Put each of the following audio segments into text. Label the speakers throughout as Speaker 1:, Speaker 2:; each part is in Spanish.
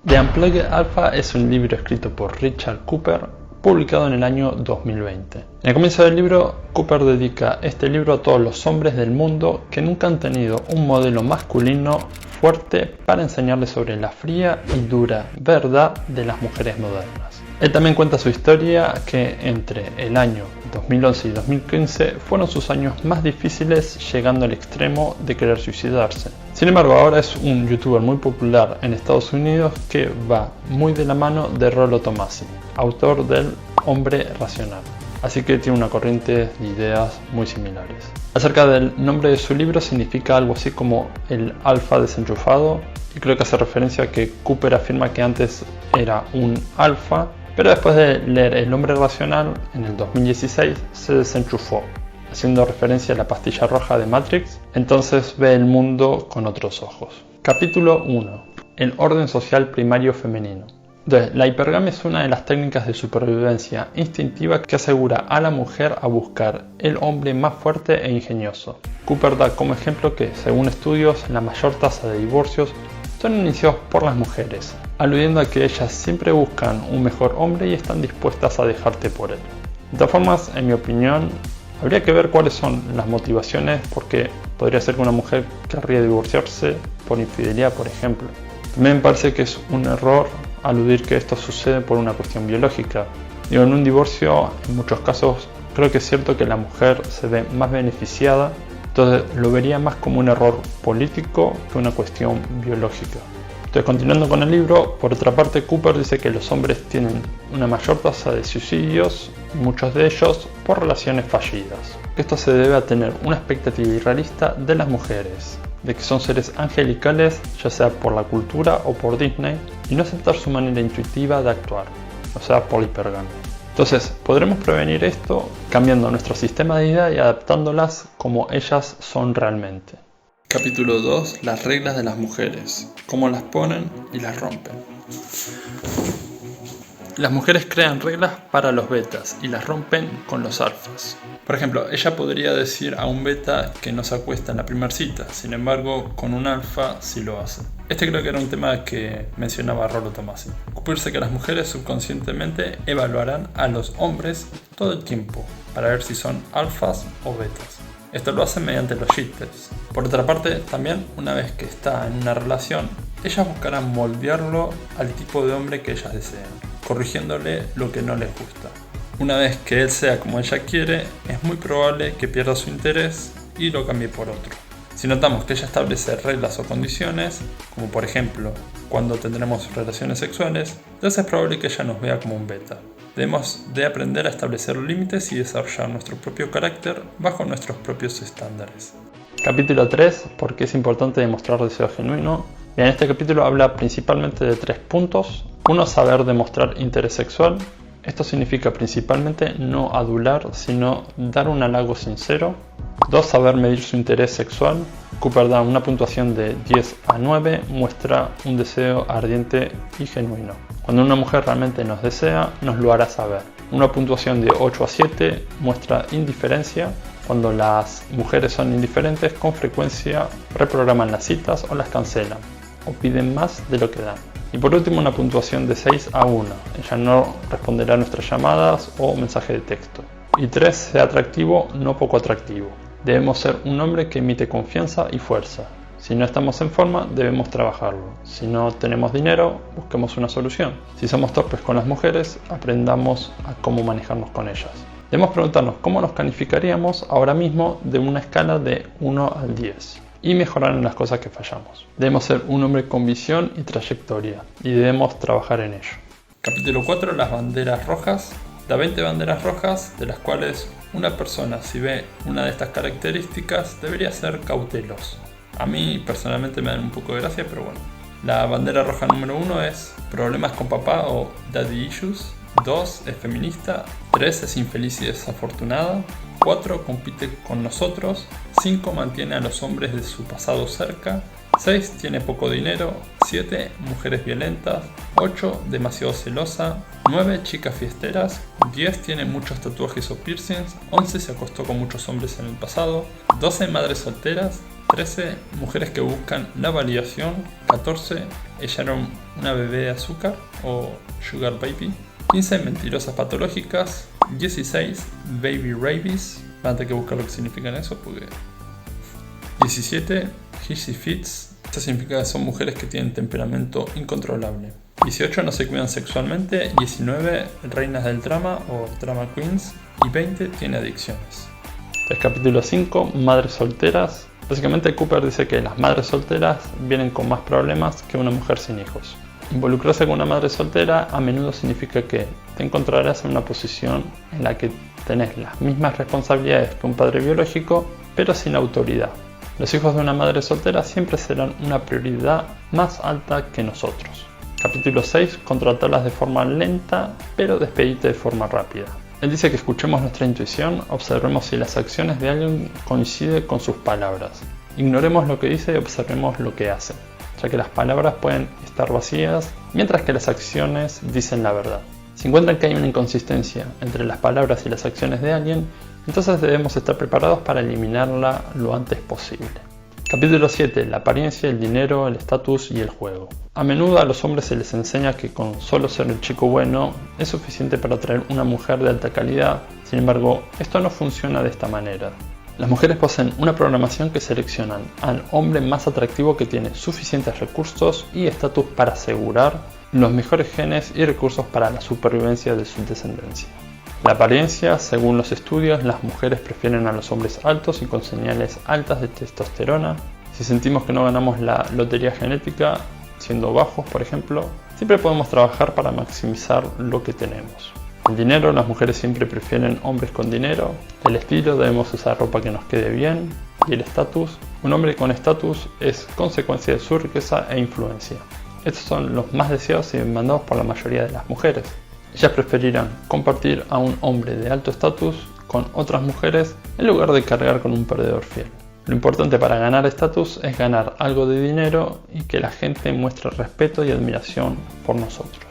Speaker 1: The Unplugged Alpha es un libro escrito por Richard Cooper, publicado en el año 2020. En el comienzo del libro, Cooper dedica este libro a todos los hombres del mundo que nunca han tenido un modelo masculino fuerte para enseñarles sobre la fría y dura verdad de las mujeres modernas. Él también cuenta su historia, que entre el año 2011 y 2015 fueron sus años más difíciles, llegando al extremo de querer suicidarse. Sin embargo, ahora es un youtuber muy popular en Estados Unidos que va muy de la mano de Rollo Tomassi, autor del Hombre Racional. Así que tiene una corriente de ideas muy similares. Acerca del nombre de su libro, significa algo así como el alfa desenchufado, y creo que hace referencia a que Cooper afirma que antes era un alfa, pero después de leer El Hombre Racional en el 2016 se desenchufó, haciendo referencia a la pastilla roja de Matrix. Entonces ve el mundo con otros ojos. Capítulo 1. El orden social primario femenino. Entonces, la hipergamia es una de las técnicas de supervivencia instintiva que asegura a la mujer a buscar el hombre más fuerte e ingenioso. Cooper da como ejemplo que, según estudios, la mayor tasa de divorcios son iniciados por las mujeres, aludiendo a que ellas siempre buscan un mejor hombre y están dispuestas a dejarte por él. De todas formas, en mi opinión, habría que ver cuáles son las motivaciones, porque podría ser que una mujer querría divorciarse por infidelidad, por ejemplo. También me parece que es un error aludir que esto sucede por una cuestión biológica. En un divorcio, en muchos casos, creo que es cierto que la mujer se ve más beneficiada, entonces lo vería más como un error político que una cuestión biológica. Entonces, continuando con el libro, por otra parte, Cooper dice que los hombres tienen una mayor tasa de suicidios, muchos de ellos por relaciones fallidas. Esto se debe a tener una expectativa irrealista de las mujeres, de que son seres angelicales, ya sea por la cultura o por Disney, y no aceptar su manera intuitiva de actuar, o sea, por la hipergamia. Entonces, podremos prevenir esto cambiando nuestro sistema de ideas y adaptándolas como ellas son realmente. Capítulo 2. Las reglas de las mujeres. Cómo las ponen y las rompen. Las mujeres crean reglas para los betas y las rompen con los alfas. Por ejemplo, ella podría decir a un beta que no se acuesta en la primera cita, sin embargo, con un alfa sí lo hace. Este creo que era un tema que mencionaba Rollo Tomassi. Cooper dice que las mujeres subconscientemente evaluarán a los hombres todo el tiempo para ver si son alfas o betas. Esto lo hacen mediante los chistes. Por otra parte, también, una vez que está en una relación, ellas buscarán moldearlo al tipo de hombre que ellas desean, corrigiéndole lo que no les gusta. Una vez que él sea como ella quiere, es muy probable que pierda su interés y lo cambie por otro. Si notamos que ella establece reglas o condiciones, como por ejemplo, cuando tendremos relaciones sexuales, entonces es probable que ella nos vea como un beta. Debemos de aprender a establecer límites y desarrollar nuestro propio carácter bajo nuestros propios estándares. Capítulo 3. ¿Por qué es importante demostrar deseo genuino? Bien, este capítulo habla principalmente de 3 puntos. 1. Saber demostrar interés sexual. Esto significa principalmente no adular, sino dar un halago sincero. 2. Saber medir su interés sexual. Cooper da una puntuación de 10 a 9, muestra un deseo ardiente y genuino. Cuando una mujer realmente nos desea, nos lo hará saber. Una puntuación de 8 a 7 muestra indiferencia. Cuando las mujeres son indiferentes, con frecuencia reprograman las citas o las cancelan, o piden más de lo que dan. Y por último, una puntuación de 6 a 1. Ella no responderá a nuestras llamadas o mensajes de texto. Y 3. Sea atractivo, no poco atractivo. Debemos ser un hombre que emite confianza y fuerza. Si no estamos en forma, debemos trabajarlo. Si no tenemos dinero, busquemos una solución. Si somos torpes con las mujeres, aprendamos a cómo manejarnos con ellas. Debemos preguntarnos cómo nos calificaríamos ahora mismo de una escala de 1 al 10. Y mejorar en las cosas que fallamos. Debemos ser un hombre con visión y trayectoria, y debemos trabajar en ello. Capítulo 4. Las banderas rojas. Da 20 banderas rojas, de las cuales una persona, si ve una de estas características, debería ser cauteloso. A mí personalmente me dan un poco de gracia, pero bueno. La bandera roja número 1 es problemas con papá o daddy issues. 2. Es feminista. 3. Es infeliz y desafortunada. 4. Compite con nosotros. 5. Mantiene a los hombres de su pasado cerca. 6. Tiene poco dinero. 7. Mujeres violentas. 8. Demasiado celosa. 9. Chicas fiesteras. 10. Tiene muchos tatuajes o piercings. 11. Se acostó con muchos hombres en el pasado. 12. Madres solteras. 13. Mujeres que buscan la validación. 14. Ella era una bebé de azúcar o sugar baby. 15. Mentirosas patológicas. 16. Baby rabies. Van a tener que buscar lo que significan eso porque... 17. Hissy fits. Esto significa que son mujeres que tienen temperamento incontrolable. 18. No se cuidan sexualmente. 19. Reinas del drama o drama queens. Y 20. Tiene adicciones. El capítulo 5. Madres solteras. Básicamente Cooper dice que las madres solteras vienen con más problemas que una mujer sin hijos. Involucrarse con una madre soltera a menudo significa que te encontrarás en una posición en la que tenés las mismas responsabilidades que un padre biológico, pero sin autoridad. Los hijos de una madre soltera siempre serán una prioridad más alta que nosotros. Capítulo 6. Contratarlas de forma lenta, pero despedirte de forma rápida. Él dice que escuchemos nuestra intuición, observemos si las acciones de alguien coinciden con sus palabras. Ignoremos lo que dice y observemos lo que hace, ya que las palabras pueden estar vacías, mientras que las acciones dicen la verdad. Si encuentran que hay una inconsistencia entre las palabras y las acciones de alguien, entonces debemos estar preparados para eliminarla lo antes posible. Capítulo 7. La apariencia, el dinero, el estatus y el juego. A menudo a los hombres se les enseña que con solo ser el chico bueno es suficiente para atraer una mujer de alta calidad. Sin embargo, esto no funciona de esta manera. Las mujeres poseen una programación que seleccionan al hombre más atractivo que tiene suficientes recursos y estatus para asegurar los mejores genes y recursos para la supervivencia de su descendencia. La apariencia, según los estudios, las mujeres prefieren a los hombres altos y con señales altas de testosterona. Si sentimos que no ganamos la lotería genética, siendo bajos por ejemplo, siempre podemos trabajar para maximizar lo que tenemos. El dinero, las mujeres siempre prefieren hombres con dinero. El estilo, debemos usar ropa que nos quede bien. Y el estatus, un hombre con estatus es consecuencia de su riqueza e influencia. Estos son los más deseados y demandados por la mayoría de las mujeres. Ellas preferirán compartir a un hombre de alto estatus con otras mujeres en lugar de cargar con un perdedor fiel. Lo importante para ganar estatus es ganar algo de dinero y que la gente muestre respeto y admiración por nosotros.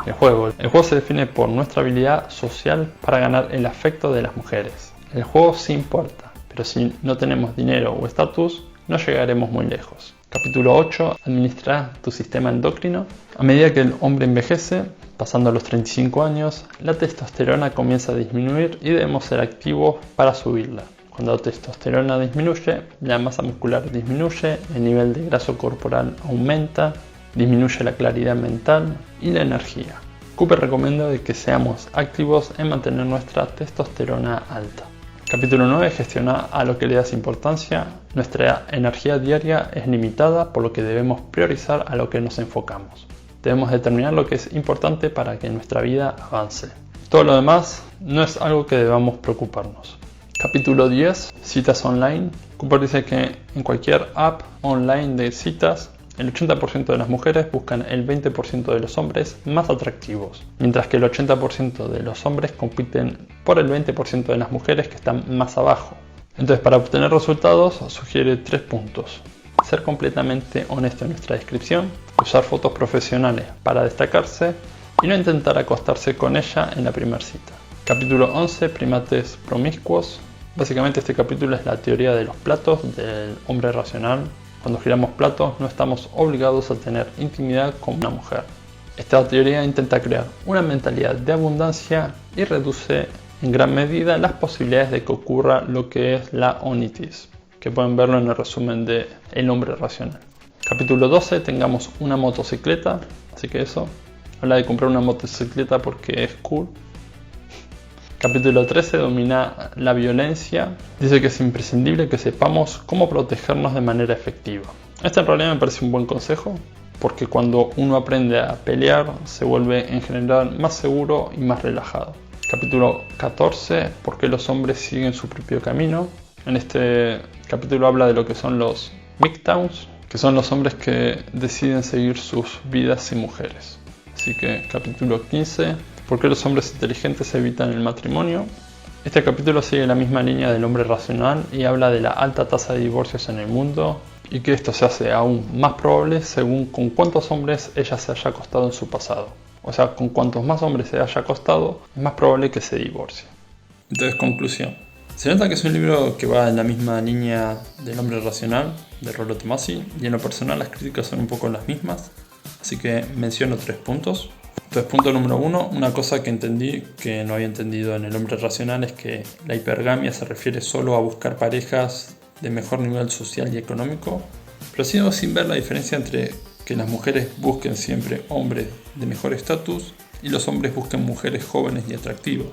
Speaker 1: El juego se define por nuestra habilidad social para ganar el afecto de las mujeres. El juego sí importa, pero si no tenemos dinero o estatus, no llegaremos muy lejos. Capítulo 8. Administra tu sistema endocrino. A medida que el hombre envejece, pasando los 35 años, la testosterona comienza a disminuir y debemos ser activos para subirla. Cuando la testosterona disminuye, la masa muscular disminuye, el nivel de graso corporal aumenta, disminuye la claridad mental y la energía. Cooper recomienda que seamos activos en mantener nuestra testosterona alta. Capítulo 9. Gestiona a lo que le das importancia. Nuestra energía diaria es limitada, por lo que debemos priorizar a lo que nos enfocamos. Debemos determinar lo que es importante para que nuestra vida avance. Todo lo demás no es algo que debamos preocuparnos. Capítulo 10. Citas online. Cooper dice que en cualquier app online de citas, el 80% de las mujeres buscan el 20% de los hombres más atractivos, mientras que el 80% de los hombres compiten por el 20% de las mujeres que están más abajo. Entonces, para obtener resultados, sugiere 3 puntos. Ser completamente honesto en nuestra descripción, usar fotos profesionales para destacarse y no intentar acostarse con ella en la primera cita. Capítulo 11. Primates promiscuos. Básicamente este capítulo es la teoría de los platos del hombre racional. Cuando giramos platos no estamos obligados a tener intimidad con una mujer. Esta teoría intenta crear una mentalidad de abundancia y reduce en gran medida las posibilidades de que ocurra lo que es la onitis, que pueden verlo en el resumen de El hombre racional. Capítulo 12. Tengamos una motocicleta, así que eso. Habla de comprar una motocicleta porque es cool. Capítulo 13. Domina la violencia. Dice que es imprescindible que sepamos cómo protegernos de manera efectiva. Este en realidad me parece un buen consejo, porque cuando uno aprende a pelear se vuelve en general más seguro y más relajado. Capítulo 14. ¿Por qué los hombres siguen su propio camino? En este capítulo habla de lo que son los MGTOWs, que son los hombres que deciden seguir sus vidas sin mujeres. Así que capítulo 15. ¿Por qué los hombres inteligentes evitan el matrimonio? Este capítulo sigue la misma línea del hombre racional y habla de la alta tasa de divorcios en el mundo y que esto se hace aún más probable según con cuántos hombres ella se haya acostado en su pasado. O sea, con cuantos más hombres se haya acostado, es más probable que se divorcie. Entonces, conclusión. Se nota que es un libro que va en la misma línea del Hombre Racional, de Rollo Tomassi, y en lo personal las críticas son un poco las mismas, así que menciono 3 puntos. Entonces, punto número 1, una cosa que entendí que no había entendido en El Hombre Racional es que la hipergamia se refiere solo a buscar parejas de mejor nivel social y económico, pero sigo sin ver la diferencia entre que las mujeres busquen siempre hombres de mejor estatus y los hombres busquen mujeres jóvenes y atractivas.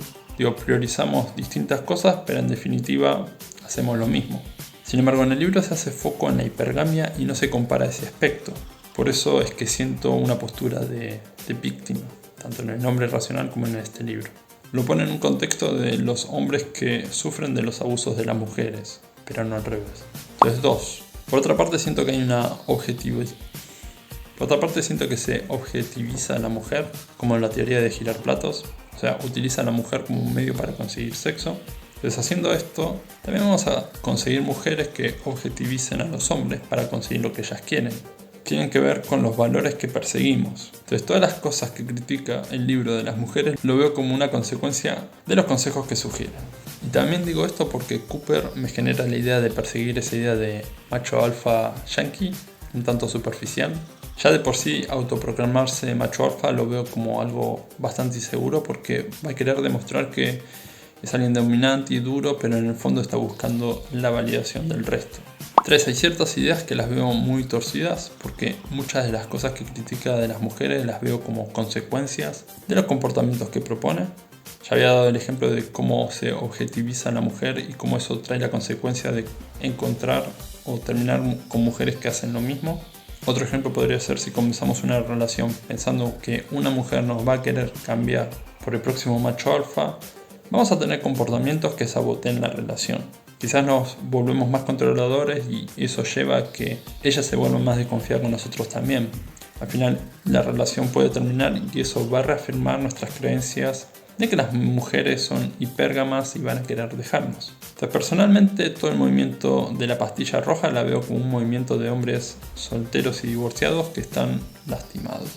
Speaker 1: Priorizamos distintas cosas, pero en definitiva hacemos lo mismo. Sin embargo, en el libro se hace foco en la hipergamia y no se compara ese aspecto. Por eso es que siento una postura de víctima, tanto en El Hombre Racional como en este libro. Lo pone en un contexto de los hombres que sufren de los abusos de las mujeres, pero no al revés. Entonces, 2. Por otra parte, siento que hay una siento que se objetiviza a la mujer, como en la teoría de girar platos, o sea, utiliza a la mujer como un medio para conseguir sexo. Entonces, haciendo esto, también vamos a conseguir mujeres que objetivicen a los hombres para conseguir lo que ellas quieren. Tienen que ver con los valores que perseguimos. Entonces, todas las cosas que critica el libro de las mujeres lo veo como una consecuencia de los consejos que sugieren. Y también digo esto porque Cooper me genera la idea de perseguir esa idea de macho alfa yankee, un tanto superficial. Ya de por sí autoproclamarse macho alfa lo veo como algo bastante inseguro porque va a querer demostrar que es alguien dominante y duro, pero en el fondo está buscando la validación del resto. 3. Hay ciertas ideas que las veo muy torcidas porque muchas de las cosas que critica de las mujeres las veo como consecuencias de los comportamientos que propone. Ya había dado el ejemplo de cómo se objetiviza a la mujer y cómo eso trae la consecuencia de encontrar o terminar con mujeres que hacen lo mismo. Otro ejemplo podría ser si comenzamos una relación pensando que una mujer nos va a querer cambiar por el próximo macho alfa, vamos a tener comportamientos que saboteen la relación. Quizás nos volvemos más controladores y eso lleva a que ella se vuelva más desconfiada con nosotros también. Al final la relación puede terminar y eso va a reafirmar nuestras creencias de que las mujeres son hipérgamas y van a querer dejarnos. Entonces, personalmente todo el movimiento de la pastilla roja la veo como un movimiento de hombres solteros y divorciados que están lastimados.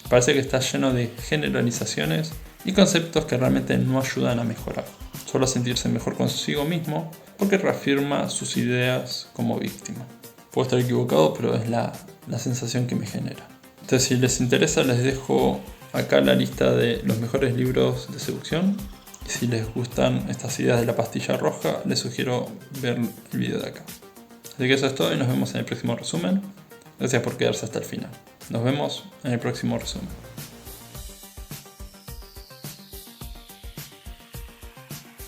Speaker 1: Parece que está lleno de generalizaciones y conceptos que realmente no ayudan a mejorar, solo a sentirse mejor consigo mismo porque reafirma sus ideas como víctima. Puedo estar equivocado, pero es la sensación que me genera. Entonces, si les interesa, les dejo acá la lista de los mejores libros de seducción. Y si les gustan estas ideas de la pastilla roja, les sugiero ver el video de acá. Así que eso es todo y nos vemos en el próximo resumen. Gracias por quedarse hasta el final. Nos vemos en el próximo resumen.